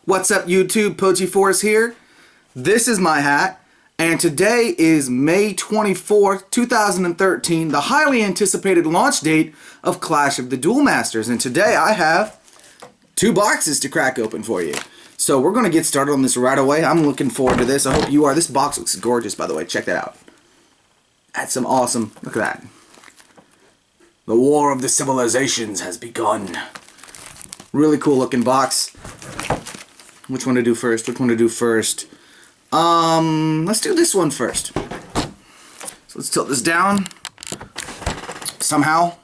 What's up YouTube, Pochi4st here. This is my hat, and today is May 24th, 2013, the highly anticipated launch date of Clash of the Duel Masters. And today I have 2 boxes to crack open for you. So we're going to get started on this right away. I'm looking forward to this. I hope you are. This box looks gorgeous, by the way. Check that out. That's some awesome, look at that. The War of the Civilizations has begun. Really cool looking box. Which one to do first? Let's do this one first. So let's tilt this down. Somehow.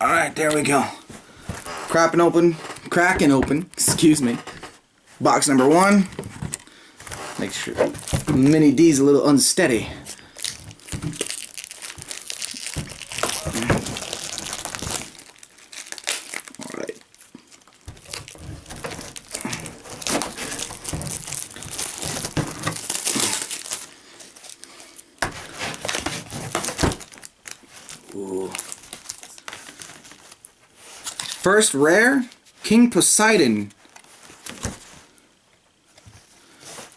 Alright, there we go. Cracking open, excuse me. Box number 1. Make sure Mini D's a little unsteady. Alright. Ooh. First rare, King Poseidon.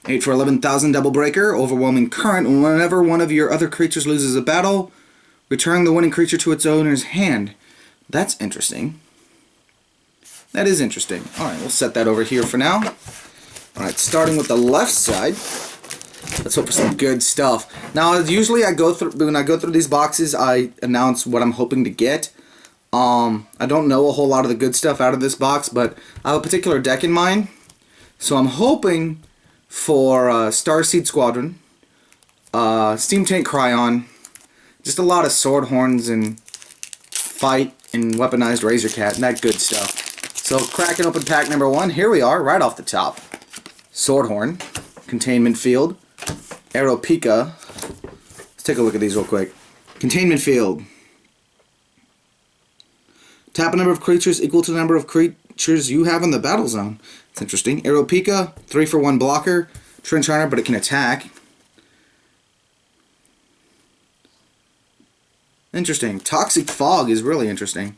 8 for 11,000 double breaker, overwhelming current. Whenever one of your other creatures loses a battle, return the winning creature to its owner's hand. That's interesting. That is interesting. Alright, we'll set that over here for now. Alright, starting with the left side. Let's hope for some good stuff. Now, usually when I go through these boxes, I announce what I'm hoping to get. I don't know a whole lot of the good stuff out of this box, but I have a particular deck in mind. So I'm hoping for Starseed Squadron, Steam Tank Cryon, just a lot of Sword Horns and Fight and Weaponized Razor Cat and that good stuff. So cracking open pack number 1, here we are, right off the top. Sword Horn, Containment Field, Aeropika. Let's take a look at these real quick. Containment Field. Tap a number of creatures equal to the number of creatures you have in the battle zone. It's interesting. Aeropika, 3 for 1 blocker. Trench Runner, but it can attack. Interesting. Toxic Fog is really interesting.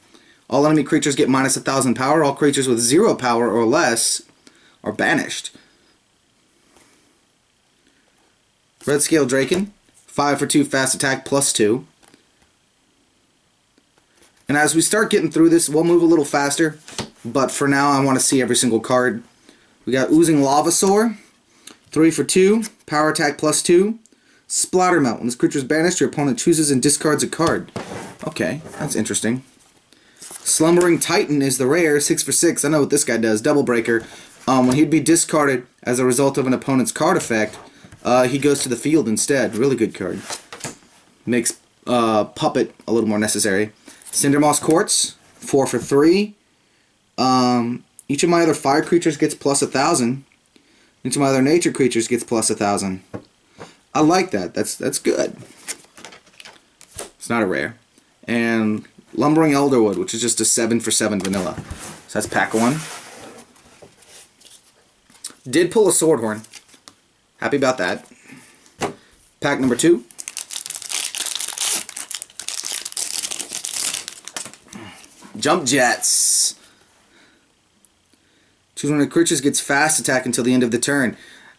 All enemy creatures get minus 1,000 power. All creatures with 0 power or less are banished. Red Scale Draken, 5 for 2 fast attack plus 2. And as we start getting through this, we'll move a little faster. But for now, I want to see every single card. We got Oozing Lavasaur, 3 for 2, power attack plus 2. Splattermelt. When this creature is banished, your opponent chooses and discards a card. Okay, that's interesting. Slumbering Titan is the rare, 6 for 6. I know what this guy does. Double breaker. When he'd be discarded as a result of an opponent's card effect, he goes to the field instead. Really good card. Makes Puppet a little more necessary. Cindermoss Quartz, 4 for 3. Each of my other fire creatures gets plus 1,000. Each of my other nature creatures gets plus 1,000. I like that. That's good. It's not a rare. And Lumbering Elderwood, which is just a 7 for 7 vanilla. So that's pack 1. Did pull a Sword Horn. Happy about that. Pack number 2. Jump Jets. Choose one of the creatures gets fast attack until the end of the turn.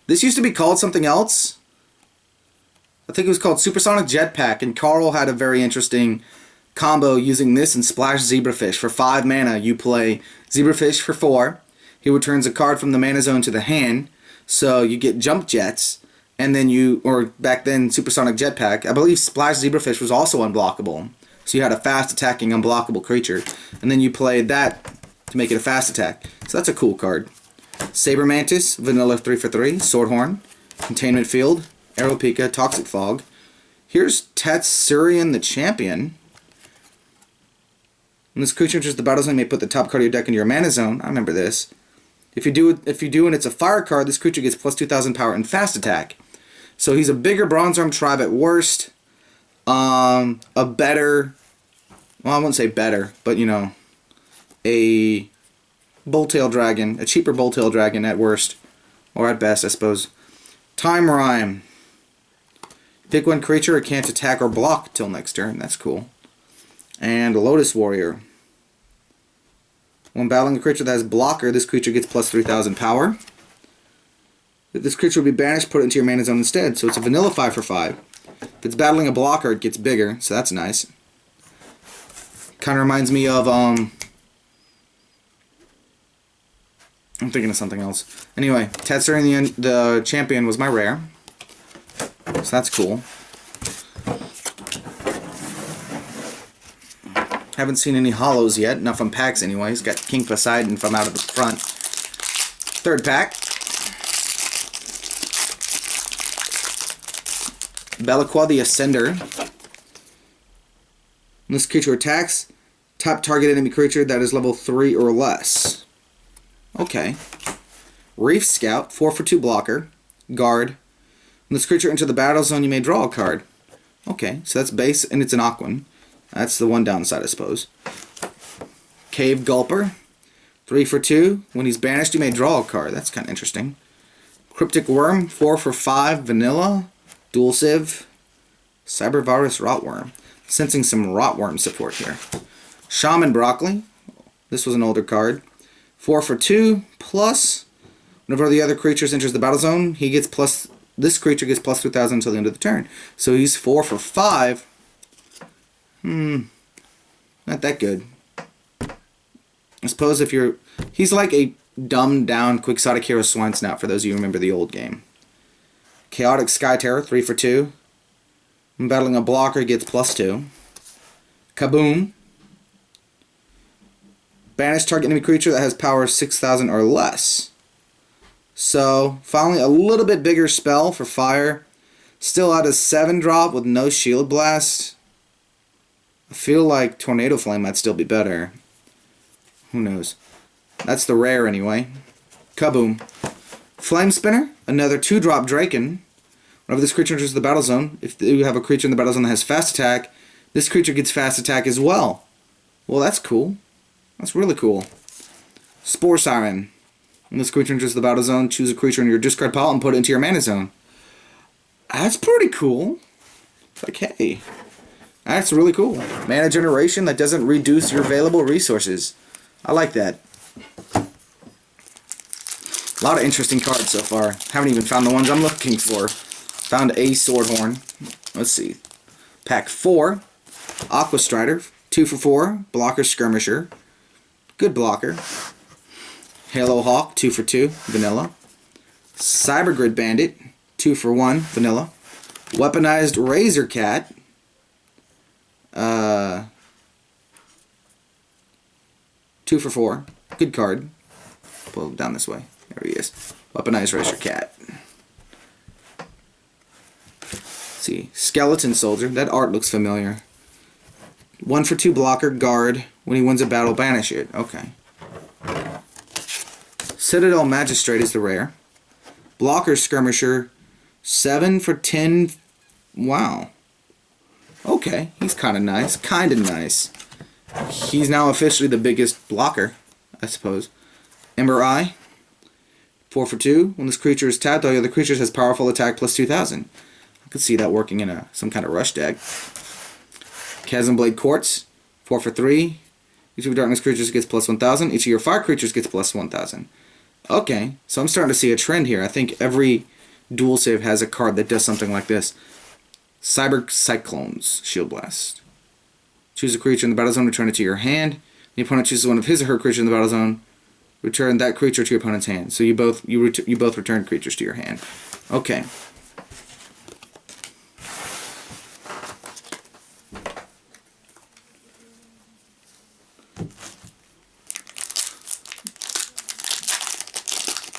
This used to be called something else. I think it was called Supersonic Jetpack, and Carl had a very interesting combo using this and Splash Zebrafish. For 5 mana, you play Zebrafish for 4. He returns a card from the mana zone to the hand, so you get Jump Jets, and then or back then, Supersonic Jetpack. I believe Splash Zebrafish was also unblockable. So you had a fast attacking unblockable creature, and then you played that to make it a fast attack. So that's a cool card. Saber Mantis, vanilla 3 for 3, Sword Horn, Containment Field, Aeropika, Toxic Fog. Here's Tatsurian the Champion. When this creature enters the battle zone, you may put the top card of your deck into your mana zone. I remember this. If you do and it's a fire card, this creature gets plus 2,000 power and fast attack. So he's a bigger Bronze Arm Tribe at worst. A better, well, I wouldn't say better, but you know, a Bulltail Dragon, a cheaper Bulltail Dragon at worst, or at best, I suppose. Time Rime. Pick one creature, it can't attack or block till next turn. That's cool. And Lotus Warrior. When battling a creature that has blocker, this creature gets plus 3,000 power. If this creature will be banished, put it into your mana zone instead. So it's a vanilla 5 for 5. If it's battling a blocker, it gets bigger, so that's nice. Kind of reminds me of, I'm thinking of something else. Anyway, Tatsuri the Champion was my rare. So that's cool. Haven't seen any hollows yet, not from packs anyways. Got King Poseidon from out of the front. Third pack. Be'lakor the Ascender. When this creature attacks, tap target enemy creature that is level 3 or less. Okay. Reef Scout, 4 for 2 blocker. Guard. When this creature enters the battle zone, you may draw a card. Okay, so that's base, and it's an Aquan. That's the one downside, I suppose. Cave Gulper, 3 for 2. When he's banished, you may draw a card. That's kind of interesting. Cryptic Worm, 4 for 5. Vanilla. Dual Civ. Cybervirus Rotworm. Sensing some Rotworm support here. Shaman Broccoli. This was an older card. 4 for 2. Plus, whenever the other creatures enters the battle zone, he gets plus. This creature gets plus 2,000 until the end of the turn. So he's 4 for 5. Not that good. I suppose if you're... He's like a dumbed down Quixotic Hero Swine Snout, for those of you who remember the old game. Chaotic Sky Terror, 3 for 2. When battling a blocker, gets plus 2. Kaboom. Banish target enemy creature that has power 6,000 or less. So, finally, a little bit bigger spell for fire. Still out a 7-drop with no Shield Blast. I feel like Tornado Flame might still be better. Who knows? That's the rare anyway. Kaboom. Flame Spinner, another 2-drop Draken. Whenever this creature enters the battle zone, if you have a creature in the battle zone that has fast attack, this creature gets fast attack as well. Well, that's cool. That's really cool. Spore Siren. When this creature enters the battle zone, choose a creature in your discard pile and put it into your mana zone. That's pretty cool. It's like, hey, that's really cool. Mana generation that doesn't reduce your available resources. I like that. A lot of interesting cards so far. Haven't even found the ones I'm looking for. Found a Swordhorn. Let's see. Pack 4. Aqua Strider. 2 for 4. Blocker Skirmisher. Good blocker. Halo Hawk. 2 for 2. Vanilla. Cybergrid Bandit. 2 for 1. Vanilla. Weaponized Razor Cat. 2 for 4. Good card. Pull it down this way. There he is. Weaponized Razor Cat. Let's see. Skeleton Soldier. That art looks familiar. 1 for 2 blocker. Guard. When he wins a battle, banish it. Okay. Citadel Magistrate is the rare. Blocker Skirmisher. 7 for 10. Wow. Okay. He's kind of nice. Kind of nice. He's now officially the biggest blocker, I suppose. Ember Eye. 4 for 2. When this creature is tapped, all the other creatures has powerful attack plus 2,000. I could see that working in some kind of rush deck. Chasmblade Quartz. 4 for 3. Each of your darkness creatures gets plus 1,000. Each of your fire creatures gets plus 1,000. Okay, so I'm starting to see a trend here. I think every dual save has a card that does something like this. Cyber Cyclones Shield Blast. Choose a creature in the battle zone, return it to your hand. The opponent chooses one of his or her creatures in the battle zone. Return that creature to your opponent's hand. So you both return creatures to your hand. Okay.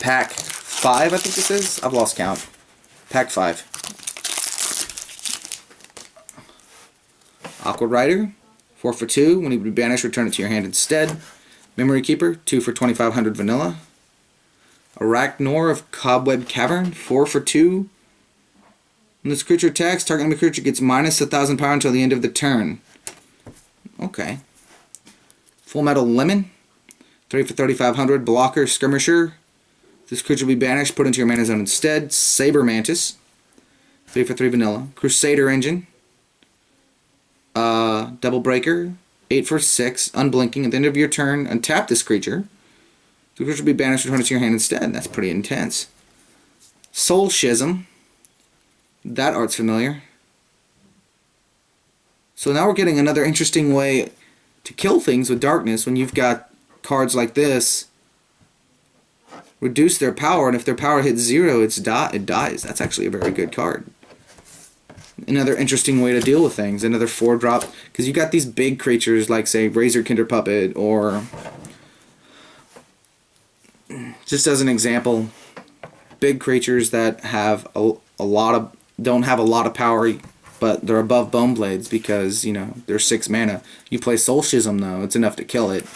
Pack 5, I think this is. I've lost count. Pack 5. Aqua Rider. 4 for 2. When he would be banished, return it to your hand instead. Memory Keeper. 2 for 2,500 vanilla. Arachnor of Cobweb Cavern. 4 for 2. When this creature attacks, target enemy creature gets minus 1,000 power until the end of the turn. Okay. Full Metal Lemon. 3 for 3,500. Blocker Skirmisher. This creature will be banished, put into your mana zone instead. Saber Mantis. 3 for 3 vanilla. Crusader Engine. Double Breaker. 8 for 6, unblinking. At the end of your turn, untap this creature. The creature will be banished, return it to your hand instead. That's pretty intense. Soul Schism. That art's familiar. So now we're getting another interesting way to kill things with darkness when you've got cards like this. Reduce their power, and if their power hits 0, it dies. That's actually a very good card. Another interesting way to deal with things. Another 4-drop. Because you got these big creatures like, say, Razor Kinder Puppet, or... just as an example, big creatures that have a lot of... don't have a lot of power, but they're above Bone Blades because, you know, they're 6 mana. You play Soul Schism, though. It's enough to kill it.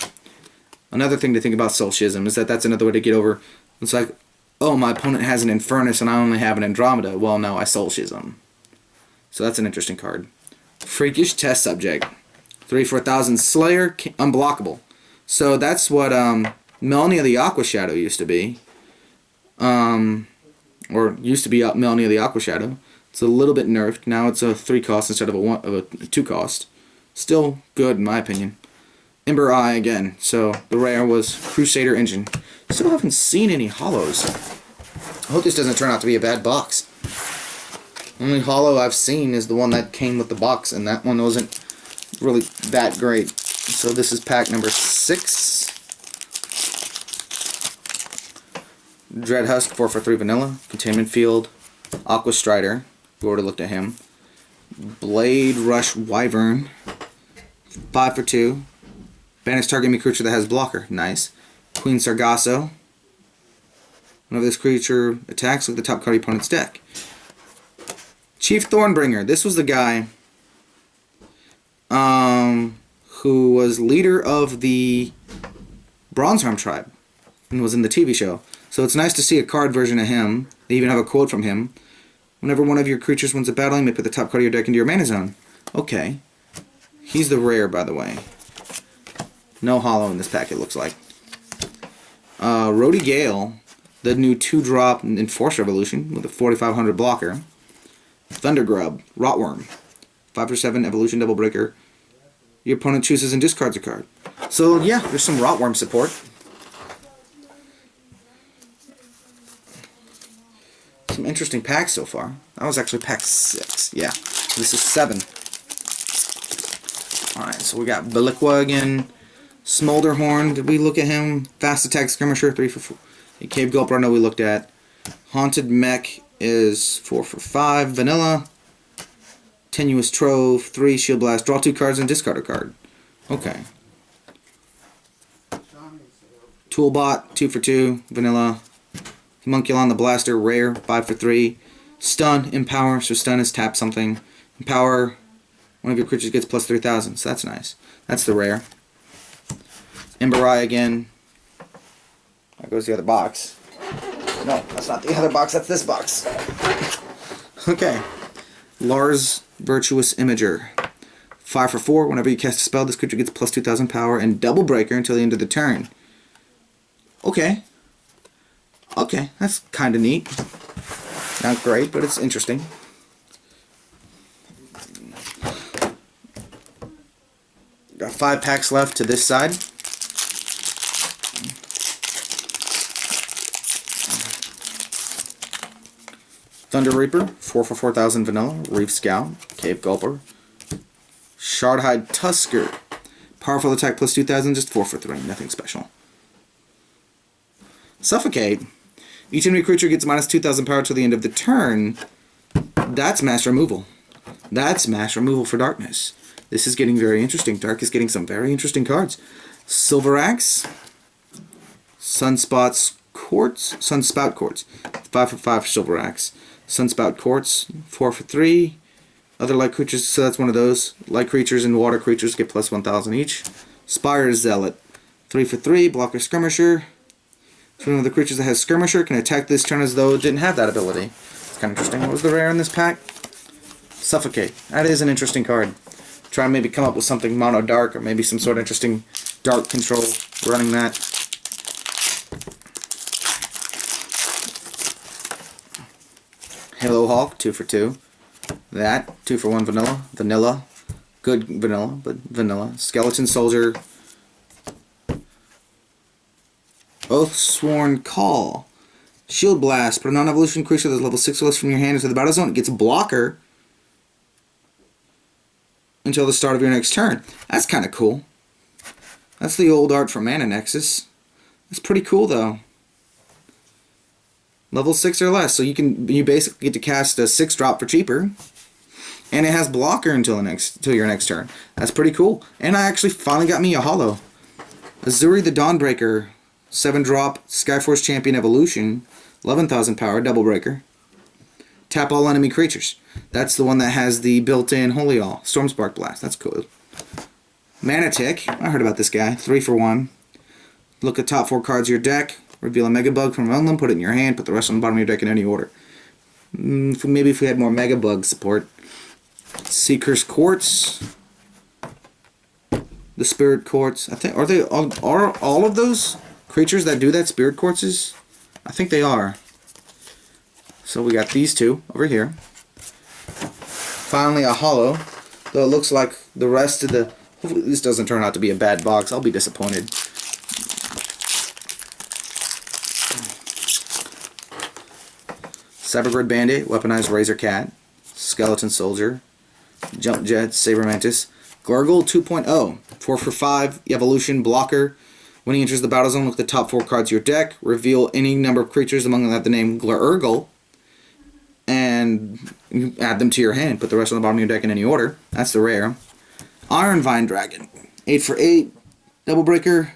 Another thing to think about Soul Schism is that that's another way to get over... It's like, oh, my opponent has an Infernus and I only have an Andromeda. Well, no, I Soul Schism. So that's an interesting card. Freakish Test Subject. 3 for 1,000 Slayer, unblockable. So that's what Melania the Aqua Shadow used to be. Or used to be Melania the Aqua Shadow. It's a little bit nerfed. Now it's a 3 cost instead of a 2 cost. Still good in my opinion. Ember Eye again. So the rare was Crusader Engine. Still haven't seen any hollows. I hope this doesn't turn out to be a bad box. Only hollow I've seen is the one that came with the box, and that one wasn't really that great. So this is pack number 6. Dreadhusk, 4 for 3 vanilla. Containment Field. Aqua Strider. We already looked at him. Blade Rush Wyvern. 5 for 2. Banish target enemy creature that has blocker. Nice. Queen Sargasso. Whenever this creature attacks, look at the top card of your opponent's deck. Chief Thornbringer. This was the guy who was leader of the Bronzeharm tribe and was in the TV show. So it's nice to see a card version of him. They even have a quote from him. Whenever one of your creatures wins a battle, you may put the top card of your deck into your mana zone. Okay. He's the rare, by the way. No hollow in this pack, it looks like. Rody Gale, the new 2-drop Enforced Revolution with a 4,500 blocker. Thundergrub, Rotworm, 5 for 7 Evolution Double Breaker. Your opponent chooses and discards a card. So yeah, there's some Rotworm support. Some interesting packs so far. That was actually pack 6. Yeah, this is 7. Alright, so we got Belliqua again. Smolderhorn, did we look at him? Fast Attack Skirmisher, 3 for 4. Cave Gulper, I know we looked at. Haunted Mech is 4 for 5. Vanilla. Tenuous Trove, 3 Shield Blast. Draw 2 cards and discard a card. Okay. Toolbot, 2 for 2. Vanilla. Homunculon the Blaster, rare, 5 for 3. Stun, Empower, so stun is tap something. Empower, one of your creatures gets plus 3,000, so that's nice. That's the rare. Ember Eye again. There goes the other box. No, that's not the other box, that's this box. Okay. Lars Virtuous Imager. 5 for 4. Whenever you cast a spell, this creature gets plus 2,000 power and Double Breaker until the end of the turn. Okay. Okay, that's kind of neat. Not great, but it's interesting. Got 5 packs left to this side. Thunder Reaper, 4 for 4,000 vanilla. Reef Scout, Cave Gulper. Shardhide Tusker, powerful attack plus 2,000, just 4 for 3, nothing special. Suffocate, each enemy creature gets minus 2,000 power till the end of the turn. That's mass removal. That's mass removal for darkness. This is getting very interesting. Dark is getting some very interesting cards. Silver Axe, Sunspout Quartz, 5 for 5 for Silver Axe. Sunspout Quartz, 4 for 3. Other light creatures, so that's one of those. Light creatures and water creatures get plus 1,000 each. Spire Zealot, 3 for 3. Blocker Skirmisher. So one of the creatures that has Skirmisher can attack this turn as though it didn't have that ability. It's kind of interesting. What was the rare in this pack? Suffocate. That is an interesting card. Try and maybe come up with something mono dark or maybe some sort of interesting dark control running that. Halo Hawk, 2 for 2. That, 2 for 1 vanilla. Good vanilla, but vanilla. Skeleton Soldier. Oathsworn Call. Shield Blast. Put a non-evolution creature that's level 6 or less from your hand into the battle zone. It gets a blocker until the start of your next turn. That's kind of cool. That's the old art from Mana Nexus. That's pretty cool though. Level 6 or less, so you basically get to cast a 6-drop for cheaper. And it has blocker until your next turn. That's pretty cool. And I actually finally got me a holo. Azuri the Dawnbreaker, 7-drop Skyforce Champion Evolution, 11,000 power, double breaker. Tap all enemy creatures. That's the one that has the built-in Holy All, Stormspark Blast. That's cool. Manatic, I heard about this guy. 3 for 1. Look at top 4 cards of your deck. Reveal a Mega Bug from among them. Put it in your hand. Put the rest on the bottom of your deck in any order. Maybe if we had more Mega Bug support. Seeker's Quartz. The Spirit Quartz. I think are all of those creatures that do that Spirit Quartzes? I think they are. So we got these two over here. Finally a holo. Though it looks like the rest of the... Hopefully this doesn't turn out to be a bad box. I'll be disappointed. Cybergrid Bandit, Weaponized Razor Cat, Skeleton Soldier, Jump Jet, Saber Mantis, Gargle 2.0, 4 for 5, Evolution, Blocker. When he enters the battle zone, look at the top 4 cards of your deck, reveal any number of creatures among them that have the name Glurgle, and you add them to your hand. Put the rest on the bottom of your deck in any order. That's the rare. Iron Vine Dragon, 8 for 8, Double Breaker,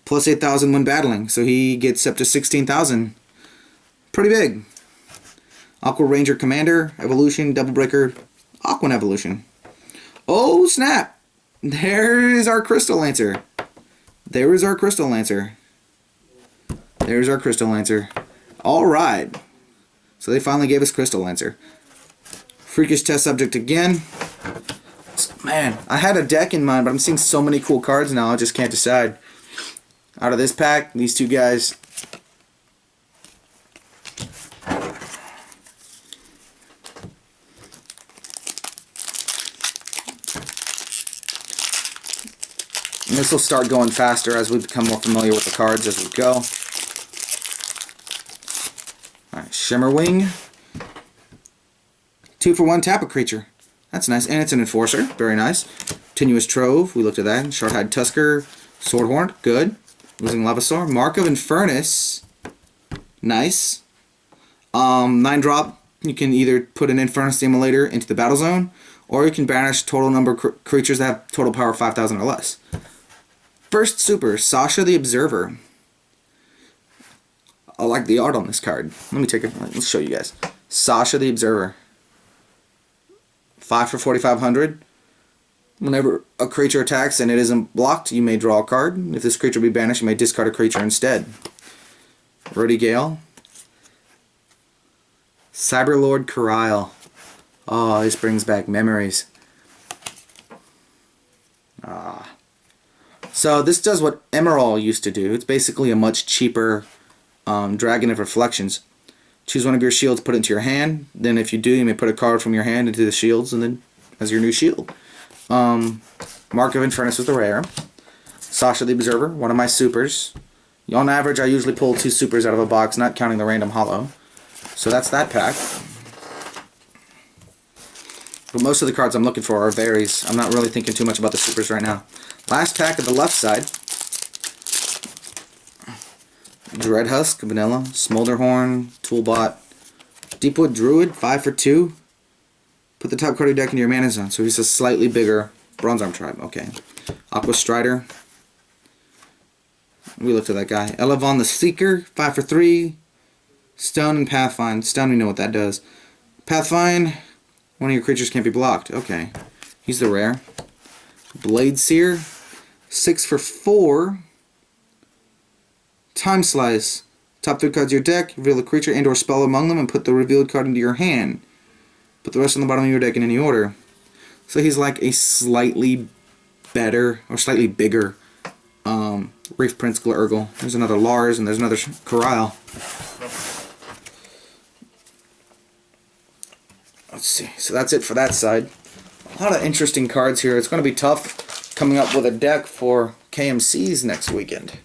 plus 8,000 when battling, so he gets up to 16,000. Pretty big. Aqua Ranger Commander, Evolution, Double Breaker, Aquan Evolution. Oh snap! There is our Crystal Lancer. There is our Crystal Lancer. There's our Crystal Lancer. Alright. So they finally gave us Crystal Lancer. Freakish Test Subject again. Man, I had a deck in mind, but I'm seeing so many cool cards now, I just can't decide. Out of this pack, these two guys. And this will start going faster as we become more familiar with the cards as we go. Alright, Shimmerwing. 2 for 1, tap a creature. That's nice. And it's an Enforcer. Very nice. Tenuous Trove. We looked at that. Shardhide Tusker. Swordhorn. Good. Losing Lavasaur. Mark of Infernus. Nice. 9-drop. You can either put an Infernus Stimulator into the battle zone, or you can banish total number of creatures that have total power 5,000 or less. First super, Sasha the Observer. I like the art on this card. Let's show you guys. Sasha the Observer. 5 for 4,500. Whenever a creature attacks and it isn't blocked, you may draw a card. If this creature be banished, you may discard a creature instead. Rody Gale. Cyberlord Karile. Oh, this brings back memories. So this does what Emerald used to do. It's basically a much cheaper Dragon of Reflections. Choose one of your shields, put it into your hand. Then if you do, you may put a card from your hand into the shields and then as your new shield. Mark of Infernus was the rare. Sasha the Observer, one of my supers. On average, I usually pull 2 supers out of a box, not counting the random holo. So that's that pack. But most of the cards I'm looking for are varies. I'm not really thinking too much about the supers right now. Last pack of the left side. Dreadhusk, Vanilla, Smolderhorn, Toolbot, Deepwood Druid, 5 for 2. Put the top card of your deck into your mana zone. So he's a slightly bigger Bronze Arm Tribe. Okay. Aqua Strider. We looked at that guy. Elevon the Seeker, 5 for 3. Stone and Pathfind. Stone, we know what that does. Pathfind, one of your creatures can't be blocked. Okay. He's the rare. Blade Seer, 6 for 4. Time Slice. Top 3 cards of your deck, reveal a creature and or spell among them, and put the revealed card into your hand. Put the rest on the bottom of your deck in any order. So he's like a slightly better, or slightly bigger Reef Prince Glurgle. There's another Lars, and there's another Karile. Let's see. So that's it for that side. A lot of interesting cards here. It's going to be tough coming up with a deck for KMC's next weekend.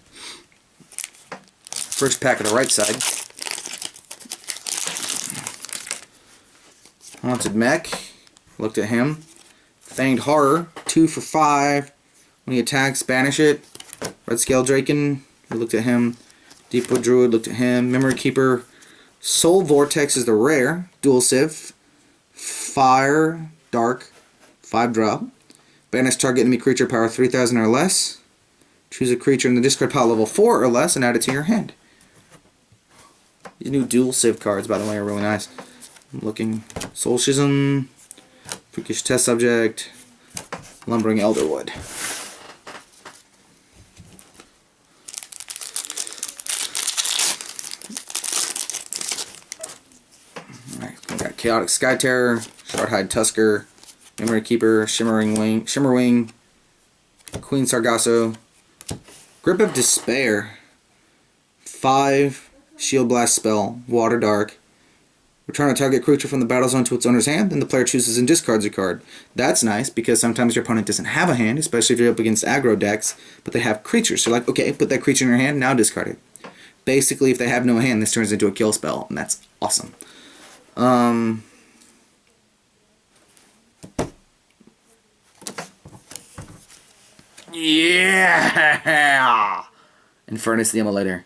First pack of the right side. Haunted Mech. Looked at him. Feigned Horror. 2 for 5. When he attacks, banish it. Red Scale Draken. We looked at him. Deepwood Druid. Looked at him. Memory Keeper. Soul Vortex is the rare. Dual Civ. Fire. Dark. 5-drop. Banish target enemy creature power 3000 or less. Choose a creature in the discard pile level 4 or less and add it to your hand. These new Dual Civ cards, by the way, are really nice. I'm looking. Soul Schism. Freakish Test Subject. Lumbering Elderwood. Alright, we got Chaotic Skyterror, Shardhide Tusker, Memory Keeper, Shimmerwing, Queen Sargasso, Grip of Despair, 5 Shield Blast spell, Water Dark. Return a target creature from the battle zone to its owner's hand, then the player chooses and discards a card. That's nice, because sometimes your opponent doesn't have a hand, especially if you're up against aggro decks, but they have creatures. So like, okay, put that creature in your hand, now discard it. Basically, if they have no hand, this turns into a kill spell, and that's awesome. Yeah! Infernus the Immolator.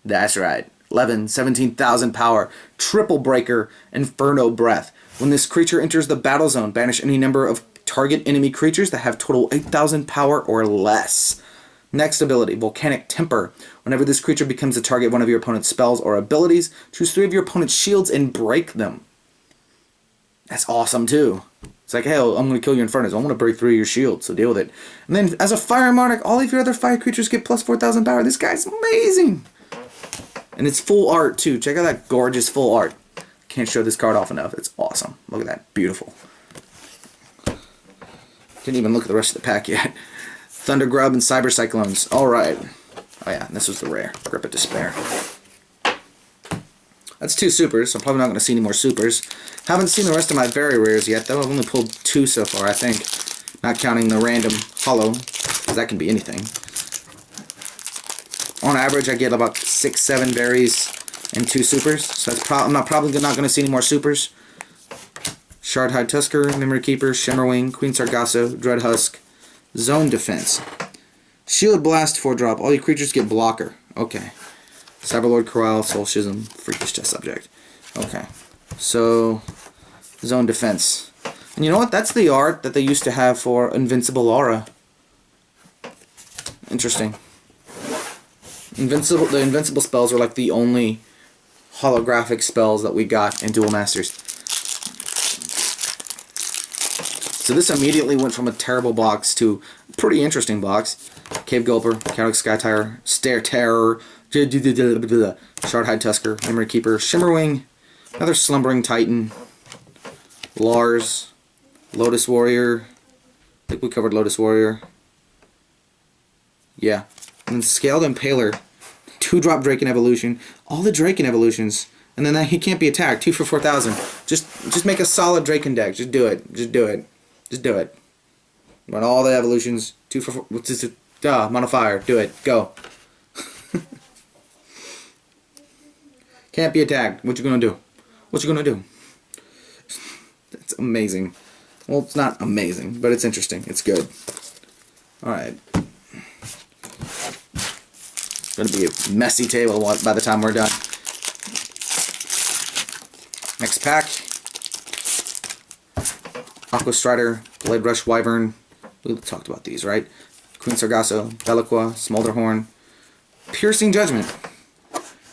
That's right. 17,000 power, triple breaker, Inferno Breath. When this creature enters the battle zone, banish any number of target enemy creatures that have total 8,000 power or less. Next ability, Volcanic Temper. Whenever this creature becomes the target of one of your opponent's spells or abilities, choose 3 of your opponent's shields and break them. That's awesome too. It's like, hey, I'm going to kill your Infernus. I'm going to break 3 of your shields, so deal with it. And then as a Fire Monarch, all of your other fire creatures get plus 4,000 power. This guy's amazing. And it's full art, too. Check out that gorgeous full art. Can't show this card off enough. It's awesome. Look at that. Beautiful. Didn't even look at the rest of the pack yet. Thundergrub and Cyber Cyclones. Alright. Oh yeah, this was the rare. Grip of Despair. That's 2 supers, so I'm probably not going to see any more supers. Haven't seen the rest of my very rares yet, though. I've only pulled 2 so far, I think. Not counting the random hollow, because that can be anything. On average, I get about 6-7 berries and 2 supers. So that's I'm probably not going to see any more supers. Shardhide Tusker, Memory Keeper, Shimmerwing, Queen Sargasso, Dreadhusk, Zone Defense. Shield Blast 4-drop. All your creatures get blocker. Okay. Cyberlord Corral, Soul Schism, Freakish Test Subject. Okay. So, Zone Defense. And you know what? That's the art that they used to have for Invincible Aura. Interesting. The Invincible spells are like the only holographic spells that we got in Duel Masters. So this immediately went from a terrible box to a pretty interesting box. Cave Gulper, Chaotic Skyterror, Stare Terror, Shardhide Tusker, Memory Keeper, Shimmerwing, another Slumbering Titan, Lars, Lotus Warrior. I think we covered Lotus Warrior. Yeah. And then Scaled Impaler, 2-drop Draken Evolution, all the Draken Evolutions, and then he can't be attacked, 2 for 4,000. Just make a solid Draken deck. Just do it. Just do it. Just do it. Run all the evolutions, 2 for 4. Mono Fire. Do it. Go. Can't be attacked. What you gonna do? What you gonna do? That's amazing. Well, it's not amazing, but it's interesting. It's good. Alright. Gonna be a messy table by the time we're done. Next pack. Aqua Strider, Blade Rush Wyvern. We talked about these, right? Queen Sargasso, Belaqua, Smolderhorn. Piercing Judgment.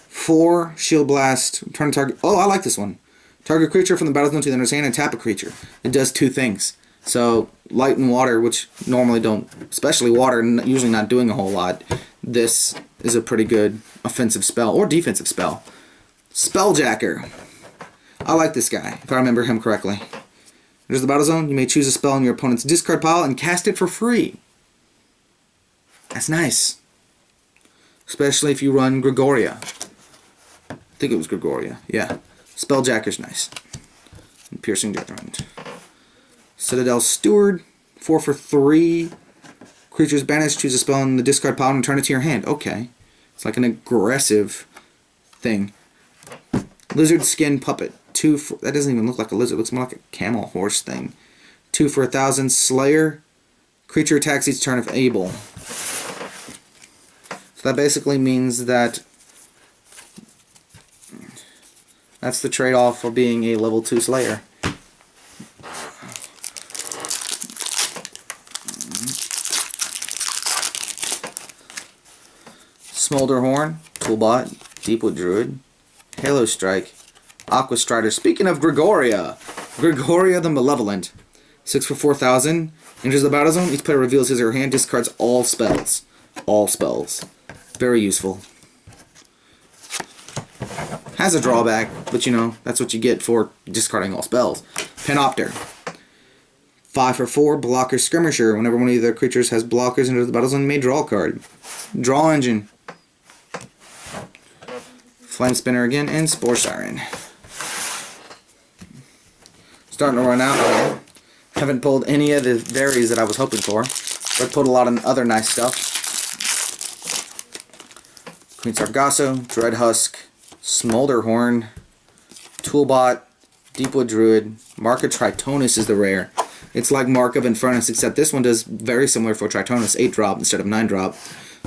4 Shield Blast. Turn target. Oh, I like this one. Target creature from the battle zone to the owner's hand and tap a creature. It does 2 things. So, light and water, which normally don't, especially water, usually not doing a whole lot. This is a pretty good offensive spell, or defensive spell. Spelljacker. I like this guy, if I remember him correctly. There's the battle zone. You may choose a spell in your opponent's discard pile and cast it for free. That's nice. Especially if you run Gregoria. I think it was Gregoria. Yeah. Spelljacker's nice. And Piercing Judgment. Citadel Steward, 4 for 3. Creatures banished, choose a spell in the discard pile and return it to your hand. Okay. It's like an aggressive thing. Lizard Skin Puppet, 2 for... That doesn't even look like a lizard. It looks more like a camel horse thing. 2 for 1,000. Slayer. Creature attacks each turn if able. So that basically means that that's the trade-off for being a level 2 Slayer. Smolderhorn, Toolbot, Deepwood Druid, Halo Strike, Aqua Strider. Speaking of Gregoria, Gregoria the Malevolent, 6 for 4,000. Enters the battle zone. Each player reveals his or her hand, discards all spells. All spells. Very useful. Has a drawback, but you know, that's what you get for discarding all spells. Panopter. 5 for 4, Blocker Skirmisher. Whenever one of their creatures has blockers into the battle zone, you may draw a card. Draw Engine. Flame Spinner again, and Spore Siren. Starting to run out. Haven't pulled any of the berries that I was hoping for, but pulled a lot of other nice stuff. Queen Sargasso, Dreadhusk, Smolderhorn, Toolbot, Deepwood Druid, Mark of Tritonus is the rare. It's like Mark of Infernus, except this one does very similar for Tritonus, 8-drop instead of 9-drop.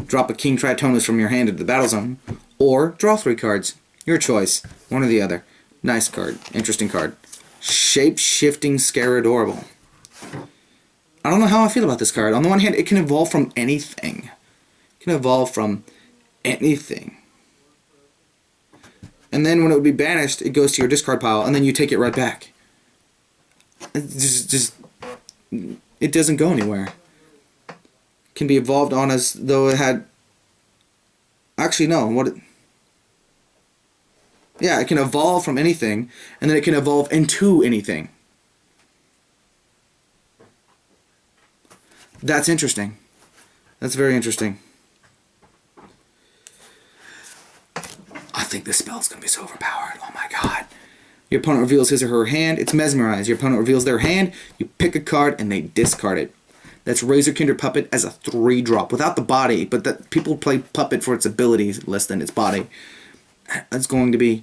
Drop a King Tritonus from your hand into the battle zone, or draw 3 cards. Your choice, one or the other. Nice card, interesting card. Shape-Shifting Scaradorable. I don't know how I feel about this card. On the one hand, it can evolve from anything. It can evolve from anything. And then when it would be banished, it goes to your discard pile, and then you take it right back. It doesn't go anywhere. It can be evolved on as though it had... Actually, no. Yeah, it can evolve from anything, and then it can evolve into anything. That's interesting. That's very interesting. I think this spell's going to be so overpowered. Oh my god. Your opponent reveals his or her hand. It's Mesmerize. Your opponent reveals their hand. You pick a card, and they discard it. That's Razorkindred Puppet as a 3-drop. Without the body, but that people play Puppet for its abilities less than its body. That's going to be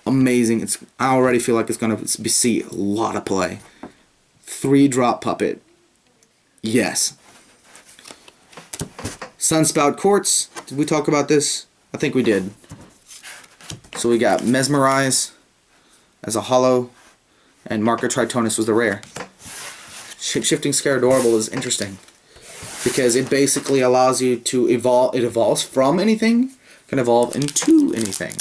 amazing. I already feel like it's going to see a lot of play. 3-drop Puppet. Yes. Sunspout Quartz. Did we talk about this? I think we did. So we got Mesmerize as a hollow, and Mark of Tritonus was the rare. Shape-Shifting Scaradorable is interesting because it basically allows you to evolve. It evolves from anything, can evolve into anything.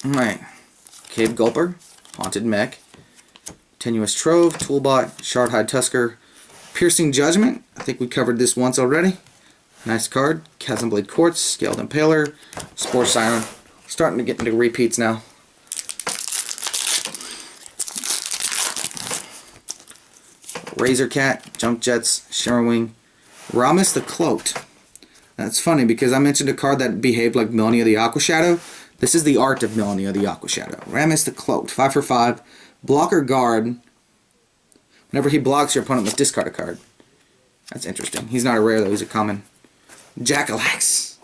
Alright. Cave Gulper, Haunted Mech, Tenuous Trove, Toolbot, Shardhide Tusker, Piercing Judgment. I think we covered this once already. Nice card. Chasmblade Quartz, Scaled Impaler, Spore Siren. Starting to get into repeats now. Razor Cat, Jump Jets, Shimmerwing, Ramus the Cloaked. That's funny because I mentioned a card that behaved like Melania the Aqua Shadow. This is the art of Melania the Aqua Shadow. Ramus the Cloaked, 5 for 5. Blocker Guard. Whenever he blocks, your opponent must discard a card. That's interesting. He's not a rare though, he's a common. Jackalax.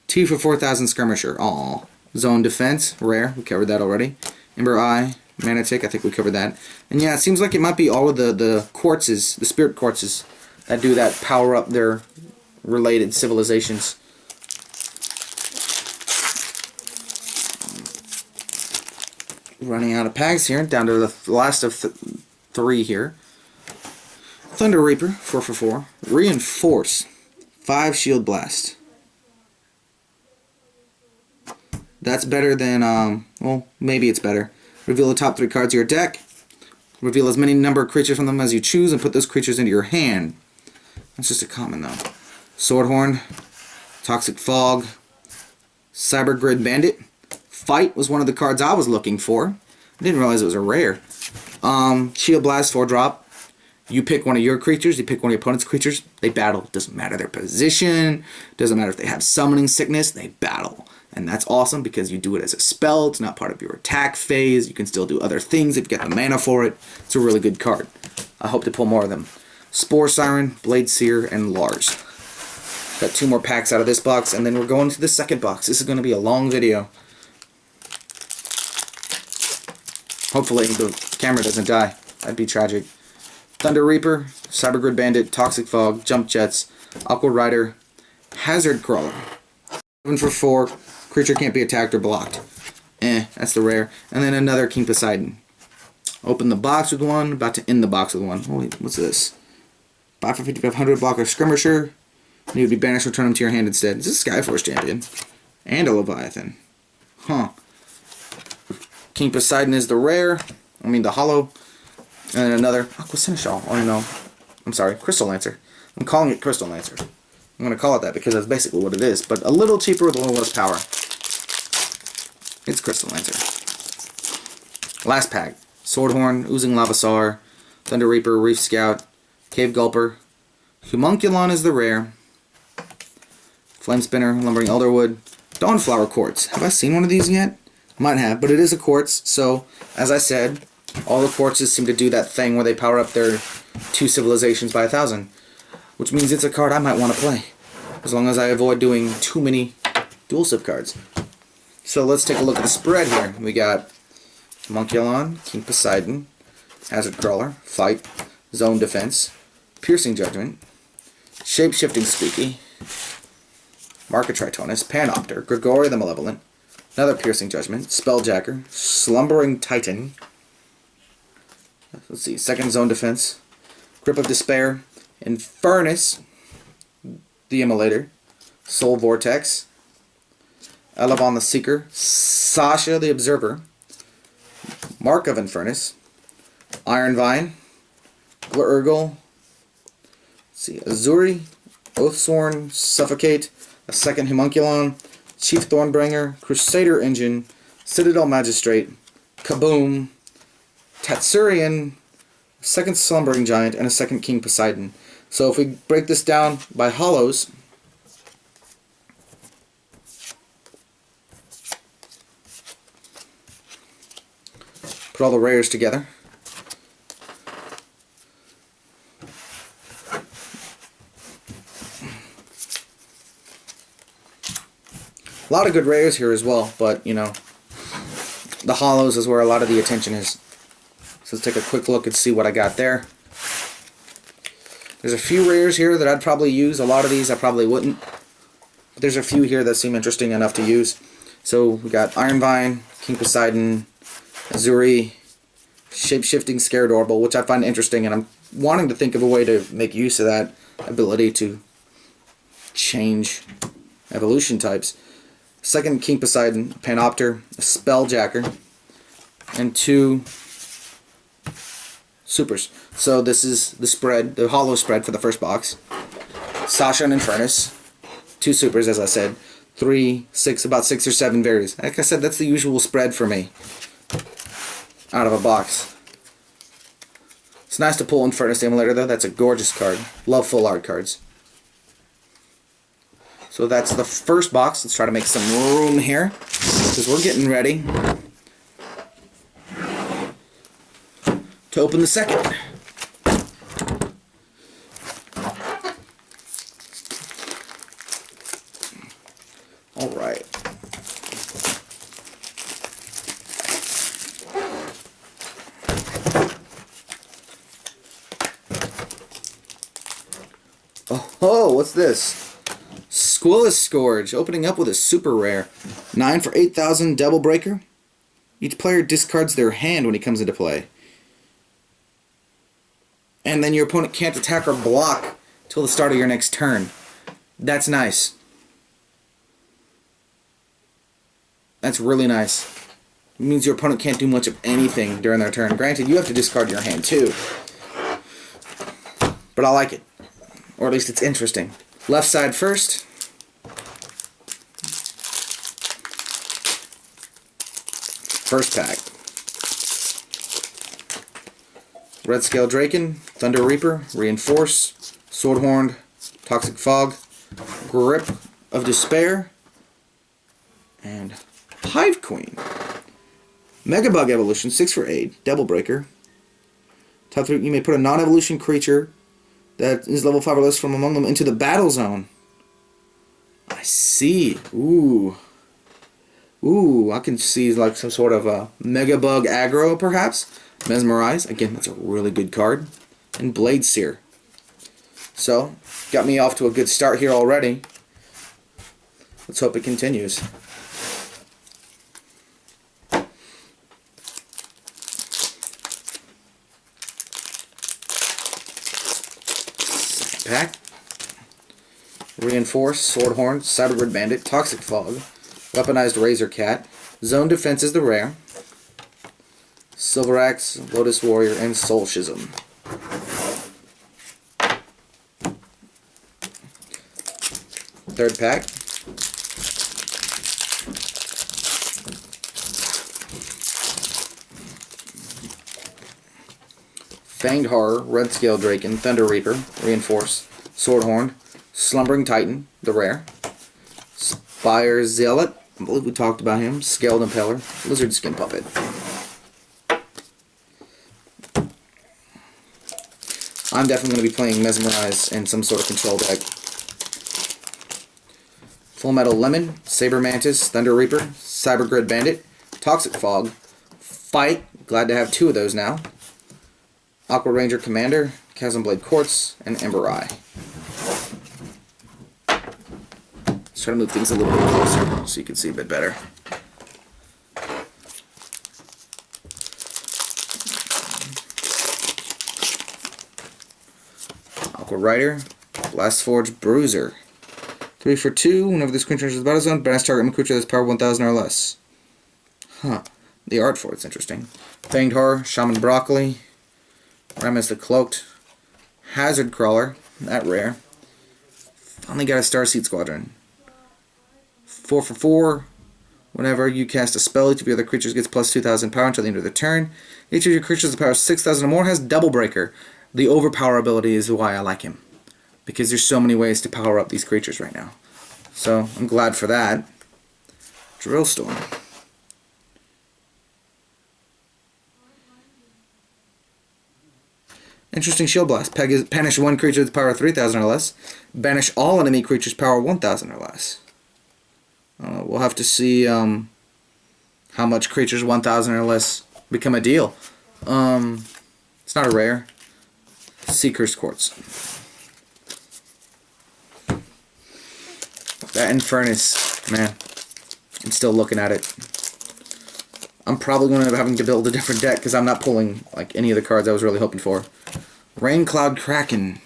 2 for 4,000 Skirmisher. Aw. Zone Defense, rare. We covered that already. Ember Eye, Manatic, I think we covered that. And yeah, it seems like it might be all of the quartzes, the spirit quartzes, that do that, power up their related civilizations. Running out of packs here, down to the last of 3 here. Thunder Reaper, 4 for 4. Reinforce, 5 Shield Blast. That's better than, well, maybe it's better. Reveal the top 3 cards of your deck. Reveal as many number of creatures from them as you choose and put those creatures into your hand. That's just a common though. Swordhorn, Toxic Fog, Cyber Grid Bandit. Fight was one of the cards I was looking for. I didn't realize it was a rare. Shield Blast, 4-drop. You pick one of your creatures, you pick one of your opponent's creatures, they battle. Doesn't matter their position, doesn't matter if they have summoning sickness, they battle. And that's awesome because you do it as a spell. It's not part of your attack phase. You can still do other things if you get the mana for it. It's a really good card. I hope to pull more of them. Spore Siren, Blade Seer, and Lars. Got 2 more packs out of this box, and then we're going to the second box. This is going to be a long video. Hopefully the camera doesn't die. That'd be tragic. Thunder Reaper, Cybergrid Bandit, Toxic Fog, Jump Jets, Aqua Rider, Hazard Crawler. 7 for 4. Creature can't be attacked or blocked. That's the rare. And then another King Poseidon. Open the box with one. About to end the box with one. Oh, wait, what's this? 5 for 5,500 blocker Skirmisher. You would be banished, return them to your hand instead. This is a Skyforce champion. And a Leviathan. Huh. King Poseidon is the rare. I mean the hollow. And then another Aqua Seneschal. Oh no. I'm sorry, Crystal Lancer. I'm calling it Crystal Lancer. I'm going to call it that because that's basically what it is. But a little cheaper with a little less power. It's Crystal Lancer. Last pack. Swordhorn, Oozing Lavasaur, Thunder Reaper, Reef Scout, Cave Gulper. Homunculon is the rare. Flame Spinner, Lumbering Elderwood. Dawnflower Quartz. Have I seen one of these yet? Might have, but it is a quartz, so, as I said, all the quartzes seem to do that thing where they power up their 2 civilizations by 1,000. Which means it's a card I might want to play. As long as I avoid doing too many dual sip cards. So let's take a look at the spread here. We got Homunculon, King Poseidon, Hazard Crawler, Fight, Zone Defense, Piercing Judgment, Shape-Shifting Squeaky, Market Tritonus, Panopter, Grigori the Malevolent, another Piercing Judgment, Spelljacker, Slumbering Titan, let's see, second Zone Defense, Grip of Despair, Infernus, the Immolator, Soul Vortex, Elevon the Seeker, Sasha the Observer, Mark of Infernus, Iron Vine, Glurgle, let's see, Azuri, Oathsworn, Suffocate, a second Homunculon, Chief Thornbringer, Crusader Engine, Citadel Magistrate, Kaboom, Tatsurian, second Slumbering Giant, and a second King Poseidon. So if we break this down by hollows, put all the rares together. A lot of good rares here as well, but you know, the hollows is where a lot of the attention is. So let's take a quick look and see what I got there. There's a few rares here that I'd probably use. A lot of these I probably wouldn't. But there's a few here that seem interesting enough to use. So we got Iron Vine, King Poseidon, Azuri, Shape-Shifting Scaradorable, which I find interesting, and I'm wanting to think of a way to make use of that ability to change evolution types. Second King Poseidon, Panopter, a Spelljacker, and 2 supers. So this is the spread, the hollow spread for the first box. Sasha and Infernus, 2 supers, as I said. 3, 6, about 6 or 7 varies. Like I said, that's the usual spread for me out of a box. It's nice to pull Infernus the Immolator, though. That's a gorgeous card. Love full art cards. So that's the first box. Let's try to make some room here, because we're getting ready to open the second. All right. Oh, what's this? Squillis Scourge, opening up with a super rare. 9 for 8,000 Devil Breaker. Each player discards their hand when he comes into play. And then your opponent can't attack or block till the start of your next turn. That's nice. That's really nice. It means your opponent can't do much of anything during their turn. Granted, you have to discard your hand too. But I like it. Or at least it's interesting. Left side first. First pack. Red Scale Draken, Thunder Reaper, Reinforce, Swordhorn, Toxic Fog, Grip of Despair, And Hive Queen. Mega Bug Evolution, 6 for 8. Devil Breaker. Top 3, you may put a non-evolution creature that is level 5 or less from among them into the battle zone. I see. Ooh. Ooh, I can see like some sort of a Mega Bug aggro, perhaps. Mesmerize. Again, that's a really good card. And Blade Seer. So, got me off to a good start here already. Let's hope it continues. Second pack. Reinforce, Swordhorn, Cybergrid Bandit, Toxic Fog, Weaponized Razor Cat, Zone Defense is the rare, Silver Axe, Lotus Warrior, and Soul Schism. Third pack. Fanged Horror, Red Scale Draken, Thunder Reaper, Reinforce, Swordhorn, Slumbering Titan, the rare, Spire Zealot, I believe we talked about him, Scaled Impeller, Lizard Skin Puppet. I'm definitely going to be playing Mesmerize in some sort of control deck. Full Metal Lemon, Saber Mantis, Thunder Reaper, Cybergrid Bandit, Toxic Fog, Fight, glad to have 2 of those now, Aqua Ranger Commander, Chasm Blade Quartz, and Ember Eye. Let's try to move things a little bit closer so you can see a bit better. Aqua Rider, Blast Forge Bruiser. 3 for 2. Whenever this creature enters the battle zone, banish target creature that's power 1000 or less. Huh. The art for it's interesting. Fanged Horror, Shaman Broccoli, Ramus the Cloaked, Hazard Crawler, that rare. Finally got a Starseed Squadron. 4 for 4. Whenever you cast a spell, each of your other creatures gets plus 2000 power until the end of the turn. Each of your creatures with power 6000 or more has Double Breaker. The overpower ability is why I like him, because there's so many ways to power up these creatures right now. So I'm glad for that. Drillstorm. Interesting Shield Blast. Banish 1 creature with power 3000 or less. Banish all enemy creatures power 1000 or less. We'll have to see how much creatures 1000 or less become a deal. It's not a rare. Seeker's Quartz. That Infernus, man, I'm still looking at it. I'm probably going to end up having to build a different deck because I'm not pulling like any of the cards I was really hoping for. Raincloud Kraken.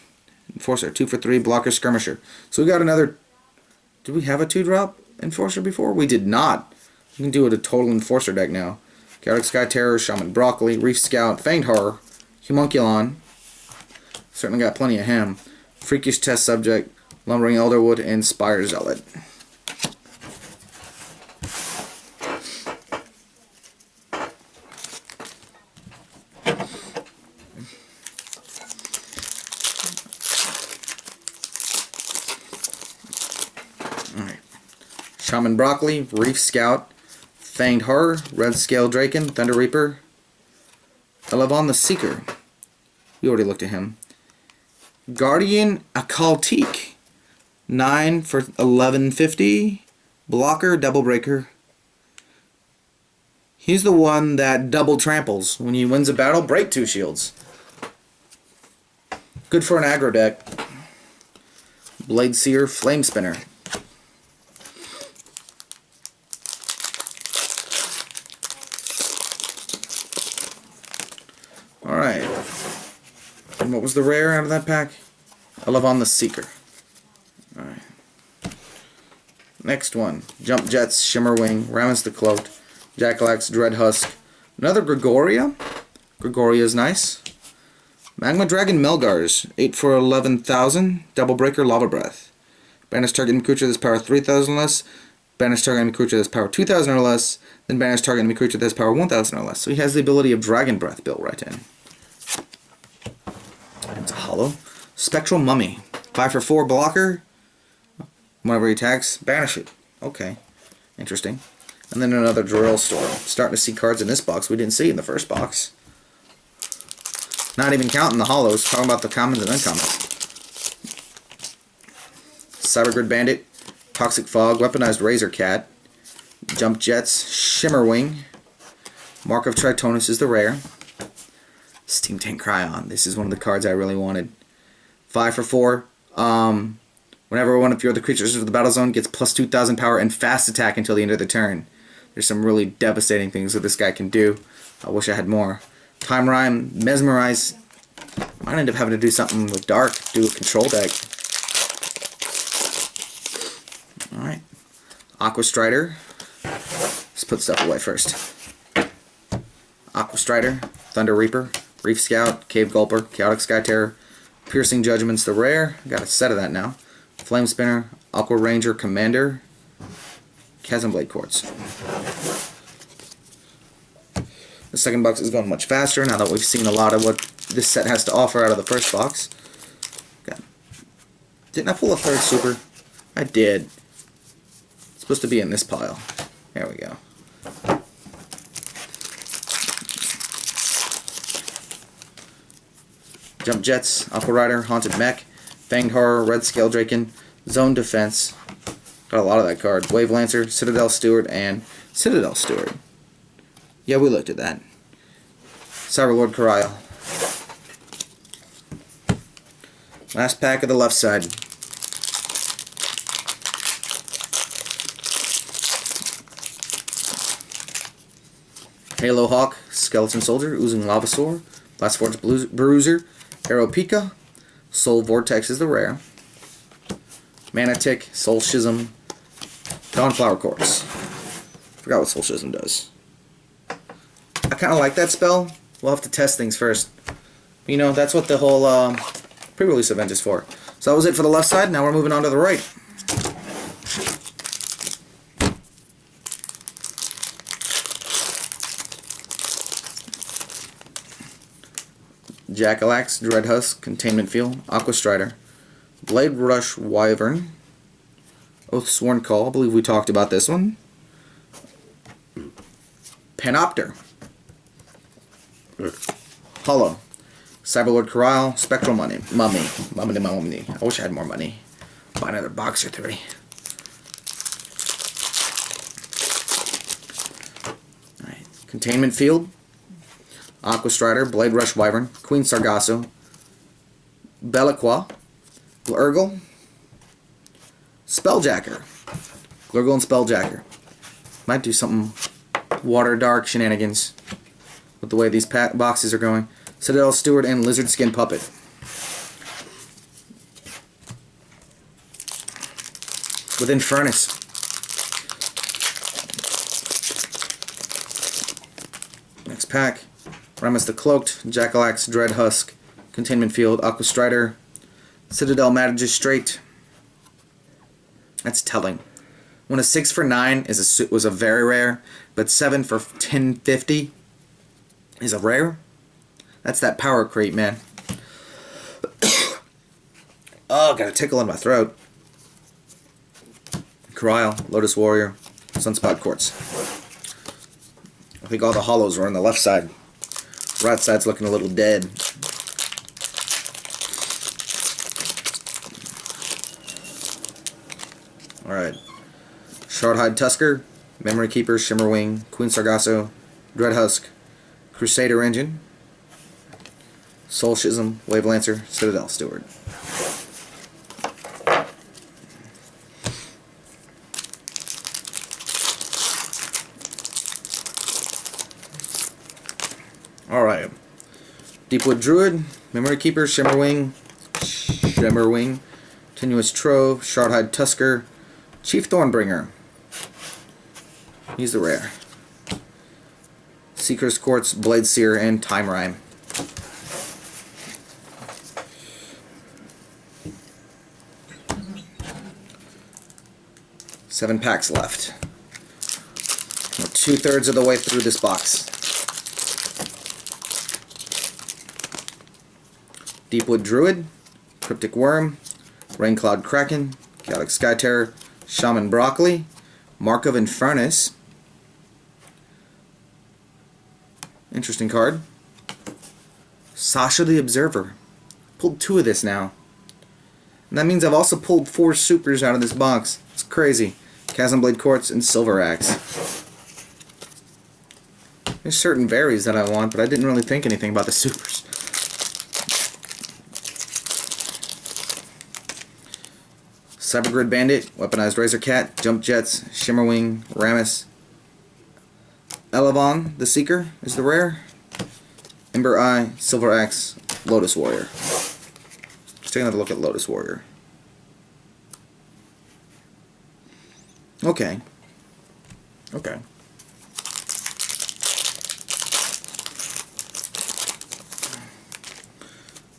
Enforcer, 2 for 3, Blocker Skirmisher. So we got another... Did we have a 2-drop Enforcer before? We did not. You can do it a total Enforcer deck now. Chaotic Sky Terror, Shaman Broccoli, Reef Scout, Fanged Horror, Homunculon. Certainly got plenty of him. Freakish Test Subject, Lumbering Elderwood, and Spire Zealot. Alright. Shaman Broccoli, Reef Scout, Fanged Horror, Red Scale Draken, Thunder Reaper, Elevon the Seeker. We already looked at him. Guardian Occultique, 9 for 1150, Blocker, Double Breaker. He's the one that double tramples. When he wins a battle, break 2 shields. Good for an aggro deck. Blade Seer, Flame Spinner. Alright. And what was the rare out of that pack? Elevon the Seeker. Alright. Next one. Jump Jets, Shimmerwing, Ramus the Cloaked, Jackalax, Dreadhusk. Another Gregoria. Gregoria's nice. Magma Dragon Melgars, 8 for 11,000. Double Breaker, Lava Breath. Banish target enemy creature that's power 3,000 or less. Banish target enemy creature that's power 2,000 or less. Then banish target enemy creature that's power 1,000 or less. So he has the ability of Dragon Breath built right in. It's a hollow. Spectral Mummy. 5 for 4 blocker. Whenever he attacks, banish it. Okay. Interesting. And then another drill store. Starting to see cards in this box we didn't see in the first box. Not even counting the hollows, talking about the commons and uncommons. Cybergrid Bandit, Toxic Fog, Weaponized Razor Cat, Jump Jets, Shimmer Wing, Mark of Tritonus is the rare. Steam Tank Cryon, this is one of the cards I really wanted. 5 for 4. Whenever one of your other creatures of the battle zone gets plus 2,000 power and fast attack until the end of the turn. There's some really devastating things that this guy can do. I wish I had more. Time Rhyme, Mesmerize. Might end up having to do something with Dark, do a control deck. Alright. Aqua Strider. Let's put stuff away first. Aqua Strider, Thunder Reaper, Reef Scout, Cave Gulper, Chaotic Skyterror, Piercing Judgment's the rare. Got a set of that now. Flame Spinner, Aqua Ranger Commander, Chasm Blade Quartz. The second box is going much faster now that we've seen a lot of what this set has to offer out of the first box. Didn't I pull a third super? I did. It's supposed to be in this pile. There we go. Jump Jets, Aqua Rider, Haunted Mech, Fanged Horror, Red Scale Draken, Zone Defense. Got a lot of that card. Wave Lancer, Citadel Steward, and Citadel Steward. Yeah, we looked at that. Cyberlord Kariel. Last pack of the left side. Halo Hawk, Skeleton Soldier, Oozing Lavasaur, Blast Forge Bruiser, Arrow Pika, Soul Vortex is the rare, Mana Tick, Soul Schism, Dawnflower Quartz. Forgot what Soul Schism does. I kind of like that spell. We'll have to test things first. You know, that's what the whole pre-release event is for. So that was it for the left side. Now we're moving on to the right. Jackalax, Dreadhusk, Containment Field, Aqua Strider, Blade Rush Wyvern, Oathsworn Call, I believe we talked about this one, Panopter, Hollow, Cyberlord Kariel, Spectral Mummy. I wish I had more money. Buy another box or 3. Alright. Containment Field, Aqua Strider, Blade Rush Wyvern, Queen Sargasso, Belaqua, Glurgle, Spelljacker. Glurgle and Spelljacker. Might do something Water Dark shenanigans with the way these boxes are going. Citadel Steward and Lizard Skin Puppet. Within Furnace. Next pack. Remus the Cloaked, Jackalax, Dreadhusk, Containment Field, Aqua Strider, Citadel Magistrate. That's telling. When a 6 for 9 was a very rare, but 7 for 1050 is a rare, that's that power creep, man. Oh, got a tickle in my throat. Kariel, Lotus Warrior, Sunspot Quartz. I think all the hollows were on the left side. Right side's looking a little dead. Alright. Shardhide Tusker, Memory Keeper, Shimmerwing, Queen Sargasso, Dreadhusk, Crusader Engine, Soul Schism, Wave Lancer, Citadel Steward. Alright. Deepwood Druid, Memory Keeper, Shimmerwing, Tenuous Trove, Shardhide Tusker, Chief Thornbringer. He's the rare. Seeker's Quartz, Blade Seer, and Time Rhyme. Seven packs left. We're 2/3 of the way through this box. Deepwood Druid, Cryptic Worm, Raincloud Kraken, Chaotic Skyterror, Shaman Broccoli, Mark of Infernus. Interesting card. Sasha the Observer. Pulled 2 of this now. And that means I've also pulled 4 supers out of this box. It's crazy. Chasmblade Quartz and Silver Axe. There's certain varies that I want, but I didn't really think anything about the supers. Cybergrid Bandit, Weaponized Razor Cat, Jump Jets, Shimmerwing, Rammus. Elevon the Seeker is the rare. Ember Eye, Silver Axe, Lotus Warrior. Let's take another look at Lotus Warrior. Okay. Okay.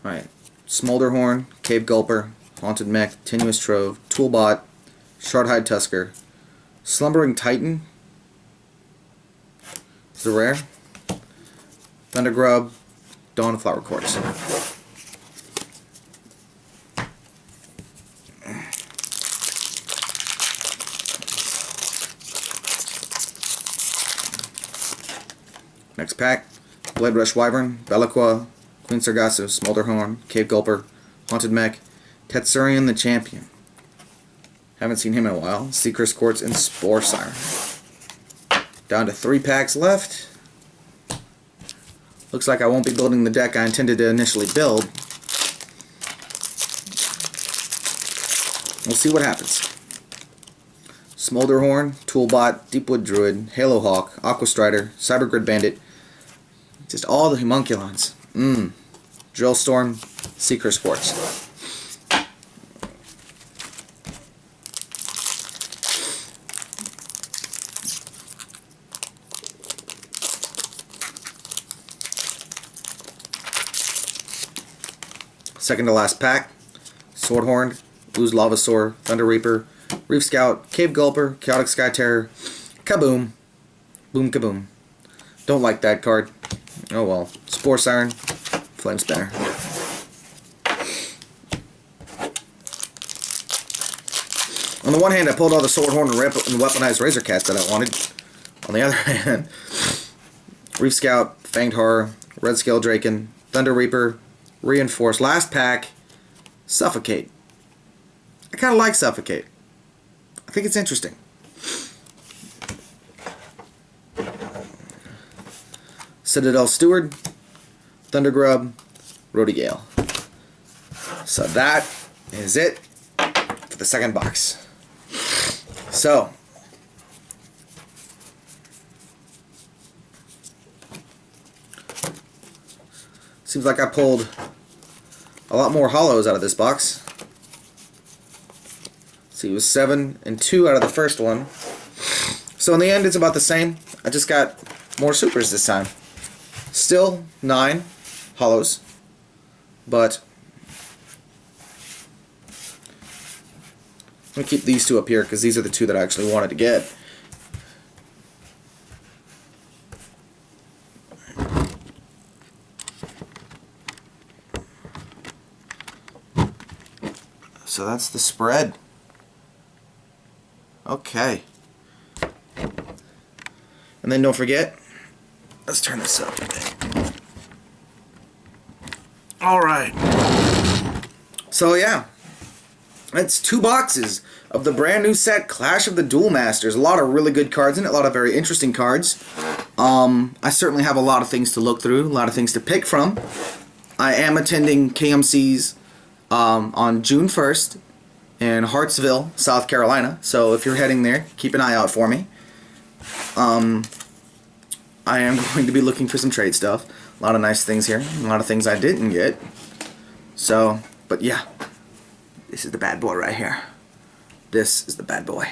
Alright. Smolderhorn, Cave Gulper, Haunted Mech, Tenuous Trove, Toolbot, Shardhide Tusker, Slumbering Titan is the rare. Thundergrub, Dawnflower Quartz. Next pack, Blade Rush Wyvern, Belaqua, Queen Sargasso, Smolderhorn, Cave Gulper, Haunted Mech, Tetsurian the Champion. Haven't seen him in a while. Seeker's Quartz and Spore Siren. Down to 3 packs left. Looks like I won't be building the deck I intended to initially build. We'll see what happens. Smolderhorn, Toolbot, Deepwood Druid, Halo Hawk, Aqua Strider, Cybergrid Bandit. Just all the homunculons. Drillstorm, Seeker's Quartz. Second to last pack. Swordhorn, Ooze Lavasaur, Thunder Reaper, Reef Scout, Cave Gulper, Chaotic Sky Terror, Kaboom. Boom Kaboom. Don't like that card. Oh well. Spore Siren, Flame Spinner. On the one hand, I pulled all the Swordhorn and Weaponized Razor Cats that I wanted. On the other hand, Reef Scout, Fanged Horror, Red Scale Draken, Thunder Reaper, Reinforce. Last pack, Suffocate. I kind of like Suffocate. I think it's interesting. Citadel Steward, Thundergrub, Rodigale. So that is it for the second box. So, seems like I pulled a lot more hollows out of this box. See, it was 7 and 2 out of the first one. So in the end, it's about the same. I just got more supers this time. Still 9 hollows, but I'm going to keep these 2 up here because these are the 2 that I actually wanted to get. So that's the spread. Okay. And then don't forget, let's turn this up a bit. Alright. So yeah, that's 2 boxes of the brand new set Clash of the Duel Masters. A lot of really good cards in it, a lot of very interesting cards. I certainly have a lot of things to look through, a lot of things to pick from. I am attending KMC's on June 1st in Hartsville, South Carolina. So if you're heading there, keep an eye out for me. I am going to be looking for some trade stuff. A lot of nice things here. A lot of things I didn't get. So, but yeah. This is the bad boy right here. This is the bad boy.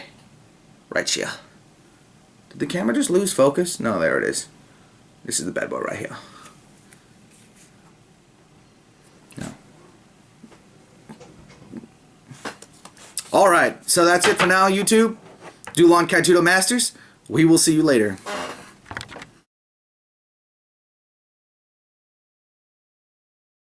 Right here. Did the camera just lose focus? No, there it is. This is the bad boy right here. No. Alright, so that's it for now, YouTube. Dulon Kaituto Masters. We will see you later.